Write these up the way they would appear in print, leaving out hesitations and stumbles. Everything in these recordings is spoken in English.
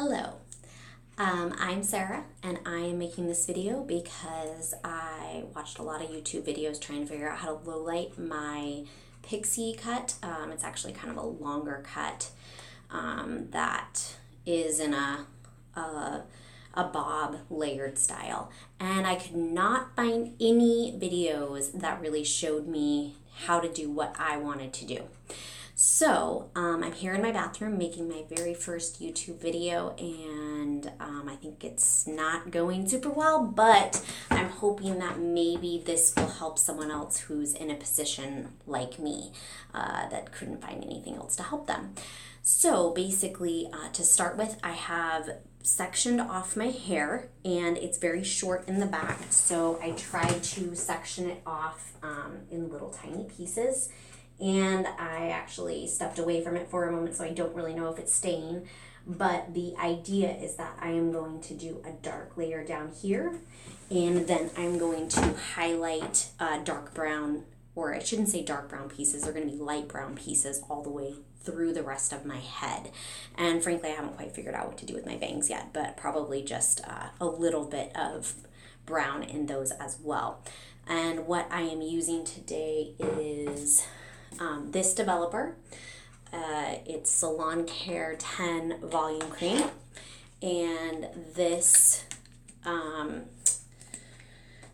Hello, I'm Sarah and I am making this video because I watched a lot of YouTube videos trying to figure out how to low light my pixie cut. It's actually kind of a longer cut that is in a bob layered style, and I could not find any videos that really showed me how to do what I wanted to do. So I'm here in my bathroom making my very first YouTube video, and I think it's not going super well, but I'm hoping that maybe this will help someone else who's in a position like me that couldn't find anything else to help them. So basically, to start with, I have sectioned off my hair, and it's very short in the back, so I tried to section it off in little tiny pieces. And I actually stepped away from it for a moment, so I don't really know if it's staying. But the idea is that I am going to do a dark layer down here, and then I'm going to highlight dark brown, or I shouldn't say dark brown pieces, they're going to be light brown pieces all the way through the rest of my head. And frankly, I haven't quite figured out what to do with my bangs yet, but probably just a little bit of brown in those as well. And what I am using today is this developer. It's Salon Care 10 Volume Cream, and this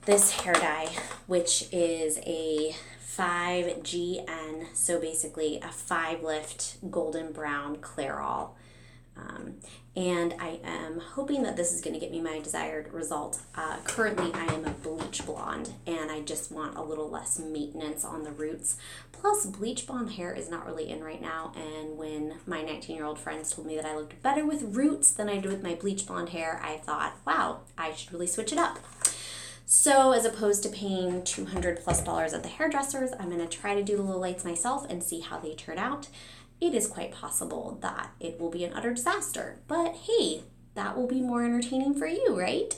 hair dye, which is a 5GN, so basically a 5-lift golden brown clairol. And I am hoping that this is going to get me my desired result. Currently, I am a bleach blonde, and I just want a little less maintenance on the roots. Plus, bleach blonde hair is not really in right now, and when my 19-year-old friends told me that I looked better with roots than I do with my bleach blonde hair, I thought, wow, I should really switch it up. So as opposed to paying $200+ at the hairdressers, I'm going to try to do the lowlights myself and see how they turn out. It is quite possible that it will be an utter disaster, but hey, that will be more entertaining for you, right?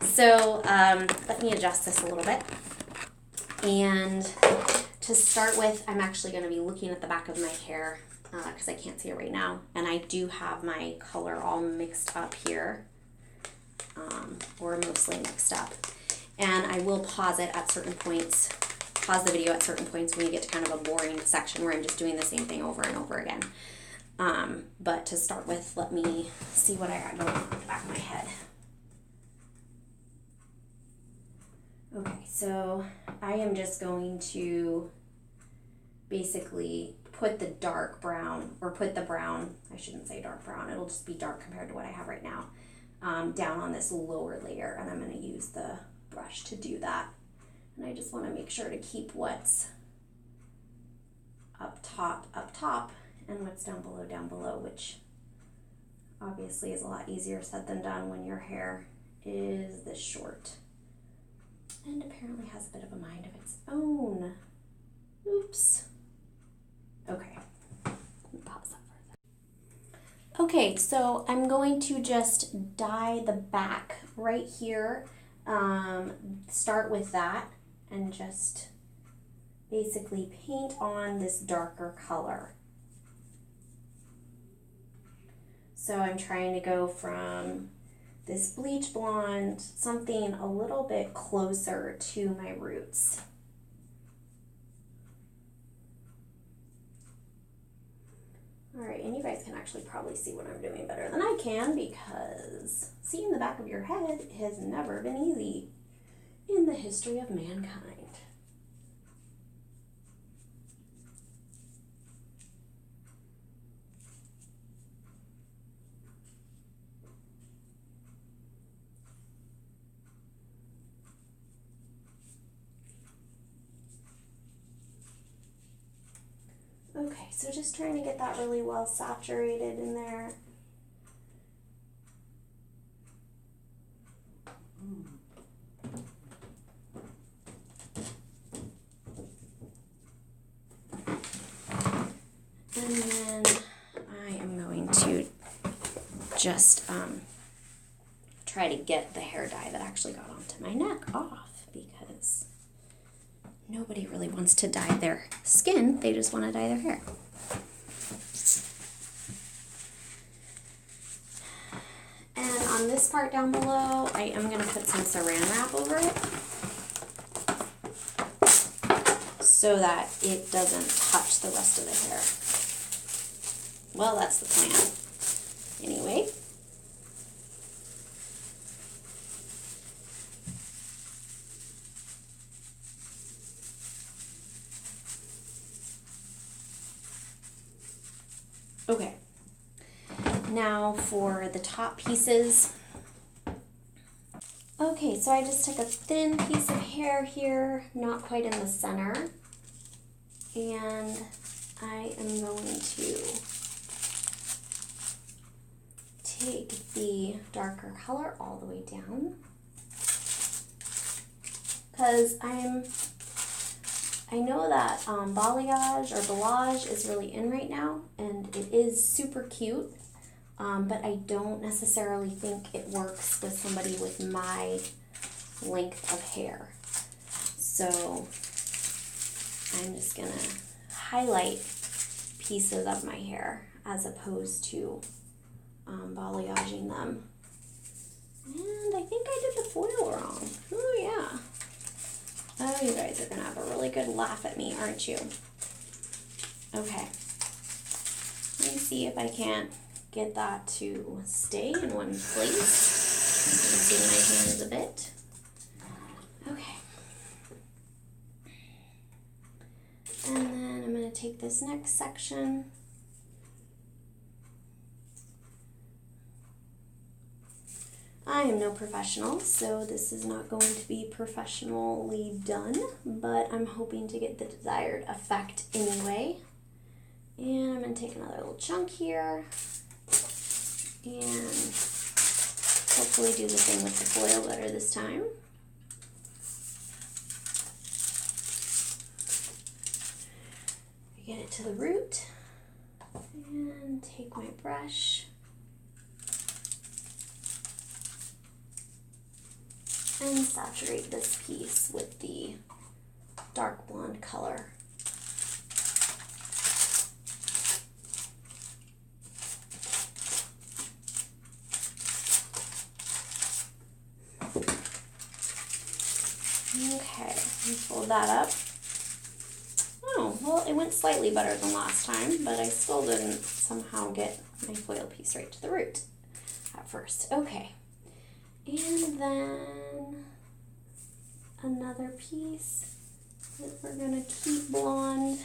So let me adjust this a little bit. And to start with, I'm actually going to be looking at the back of my hair because I can't see it right now. And I do have my color all mixed up here, or mostly mixed up. And I will pause it at certain points. Pause the video at certain points when you get to kind of a boring section where I'm just doing the same thing over and over again. But to start with, let me see what I got going on at the back of my head. Okay, so I am just going to basically put the dark brown, or put the brown, I shouldn't say dark brown, it'll just be dark compared to what I have right now, down on this lower layer, and I'm going to use the brush to do that. And I just want to make sure to keep what's up top, and what's down below, which obviously is a lot easier said than done when your hair is this short. And apparently has a bit of a mind of its own. Oops. Okay. Let me pause that for a second. Okay, so I'm going to just dye the back right here. Start with that. And just basically paint on this darker color. So I'm trying to go from this bleach blonde, something a little bit closer to my roots. All right, and you guys can actually probably see what I'm doing better than I can, because seeing the back of your head has never been easy in the history of mankind. Okay, so just trying to get that really well saturated in there. And then I am going to just try to get the hair dye that actually got onto my neck off, because nobody really wants to dye their skin, they just want to dye their hair. this part down below, I am going to put some saran wrap over it so that it doesn't touch the rest of the hair. Well, that's the plan. Anyway. Okay. Now for the top pieces. Okay, so I just took a thin piece of hair here, not quite in the center, and I am going to take the darker color all the way down, because I know that balayage or balayage is really in right now, and it is super cute, but I don't necessarily think it works with somebody with my length of hair. So I'm just gonna highlight pieces of my hair as opposed to balayaging them. And I think I did the foil wrong. Oh yeah. Oh, you guys are gonna have a really good laugh at me, aren't you? Okay. Let me see if I can't get that to stay in one place. You can see my hands a bit. Okay. And then I'm gonna take this next section. I am no professional, so this is not going to be professionally done, but I'm hoping to get the desired effect anyway. And I'm going to take another little chunk here and hopefully do the thing with the foil better this time. Get it to the root and take my brush and saturate this piece with the dark blonde color. Okay, fold that up. Oh, well, it went slightly better than last time, but I still didn't somehow get my foil piece right to the root at first. Okay. And then another piece that we're gonna keep blonde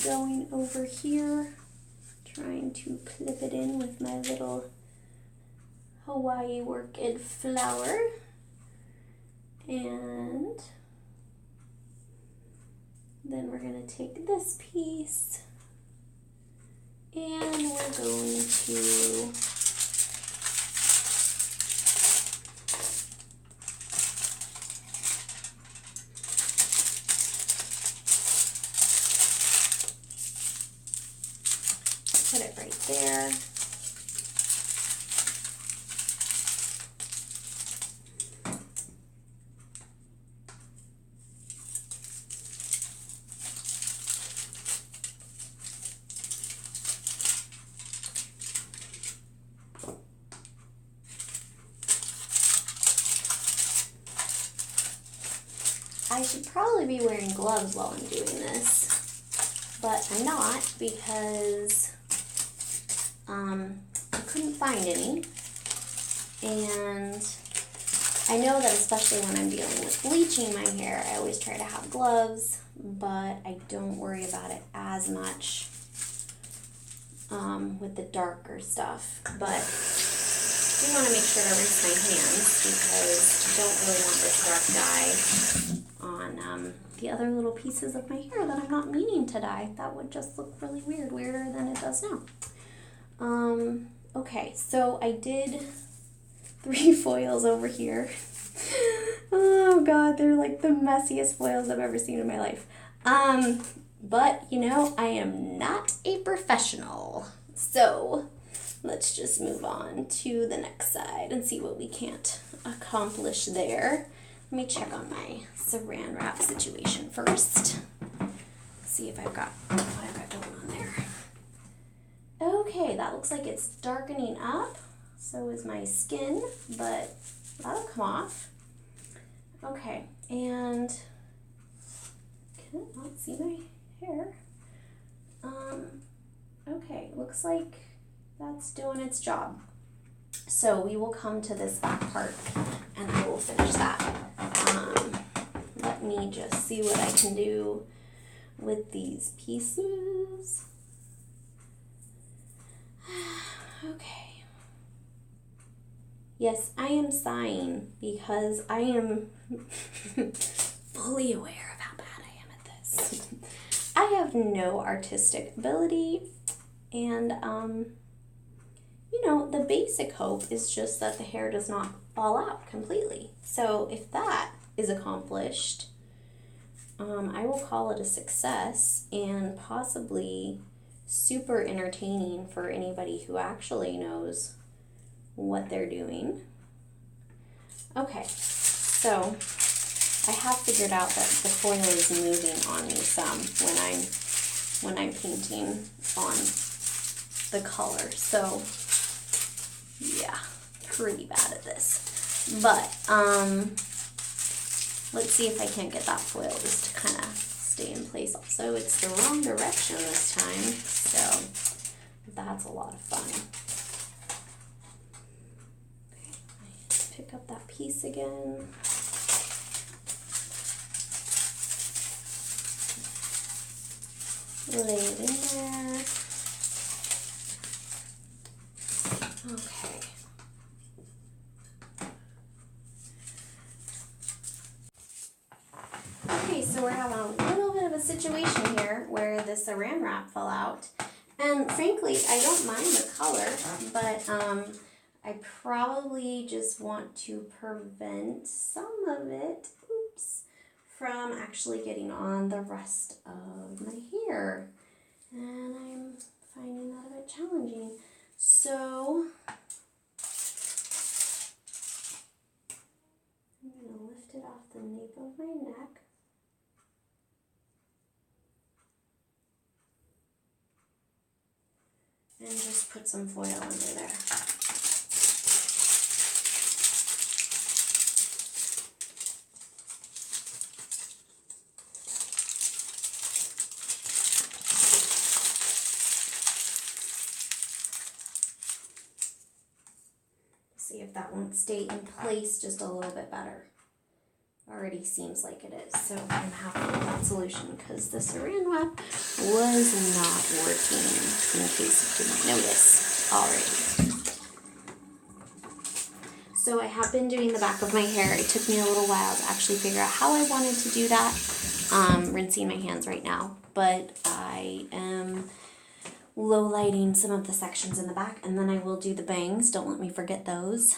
going over here, trying to clip it in with my little Hawaii orchid flower. And then we're gonna take this piece and we're going to put it right there. I should probably be wearing gloves while I'm doing this, but I'm not because I couldn't find any, and I know that especially when I'm dealing with bleaching my hair, I always try to have gloves, but I don't worry about it as much with the darker stuff, but I do want to make sure to rinse my hands because I don't really want this dark dye on the other little pieces of my hair that I'm not meaning to dye. That would just look really weird, weirder than it does now. Okay, so I did 3 foils over here. Oh god, they're like the messiest foils I've ever seen in my life. But you know, I am not a professional. So let's just move on to the next side and see what we can't accomplish there. Let me check on my saran wrap situation first. See if I've got what I've got going on there. Okay, that looks like it's darkening up. So is my skin, but that'll come off. Okay, and can it not see my hair? Okay, looks like that's doing its job. So we will come to this back part and I will finish that. Let me just see what I can do with these pieces. Okay. Yes, I am sighing because I am fully aware of how bad I am at this. I have no artistic ability, and you know, the basic hope is just that the hair does not fall out completely. So if that is accomplished, I will call it a success and possibly super entertaining for anybody who actually knows what they're doing. Okay, so I have figured out that the foil is moving on me some when I'm painting on the color. So yeah, pretty bad at this. But let's see if I can't get that foil just to kind of stay in place. Also, it's the wrong direction this time, so that's a lot of fun. Okay, pick up that piece again. Lay it in there. Okay. Okay, so we're having a little bit of a situation here where the saran wrap fell out. And frankly, I don't mind the color, but I probably just want to prevent some of it, oops, from actually getting on the rest of my hair. And I'm finding that a bit challenging. So I'm going to lift it off the nape of my neck. And just put some foil under there. See if that won't stay in place just a little bit better. Already seems like it is, so I'm happy with that solution because the saran wrap was not working, in case you didn't notice already. So I have been doing the back of my hair. It took me a little while to actually figure out how I wanted to do that. Rinsing my hands right now, but I am low lighting some of the sections in the back, and then I will do the bangs. Don't let me forget those.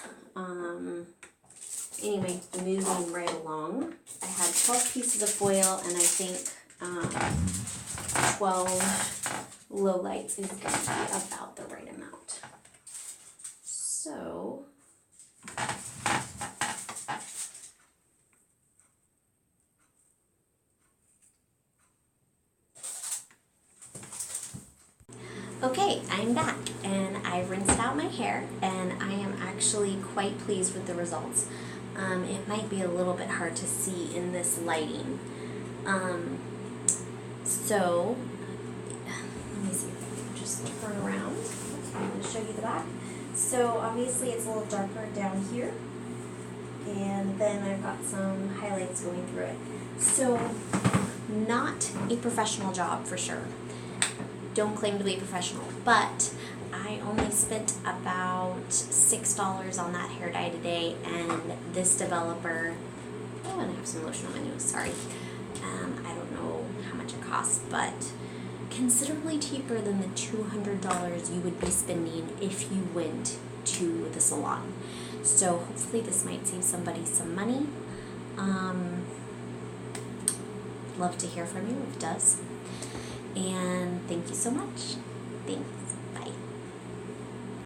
Anyway, moving right along. I had 12 pieces of foil, and I think 12 Lowlights is going to be about the right amount. So okay, I'm back, and I rinsed out my hair, and I am actually quite pleased with the results. It might be a little bit hard to see in this lighting. So, let me see if I can just turn around. I'm going to show you the back. So, obviously it's a little darker down here, and then I've got some highlights going through it. So, not a professional job for sure. Don't claim to be professional, but I only spent about $6 on that hair dye today, and this developer, oh, and I have some lotion on my nose, sorry. I don't know how much it costs, but considerably cheaper than the $200 you would be spending if you went to the salon. So hopefully this might save somebody some money. Love to hear from you if it does. And thank you so much. Thanks.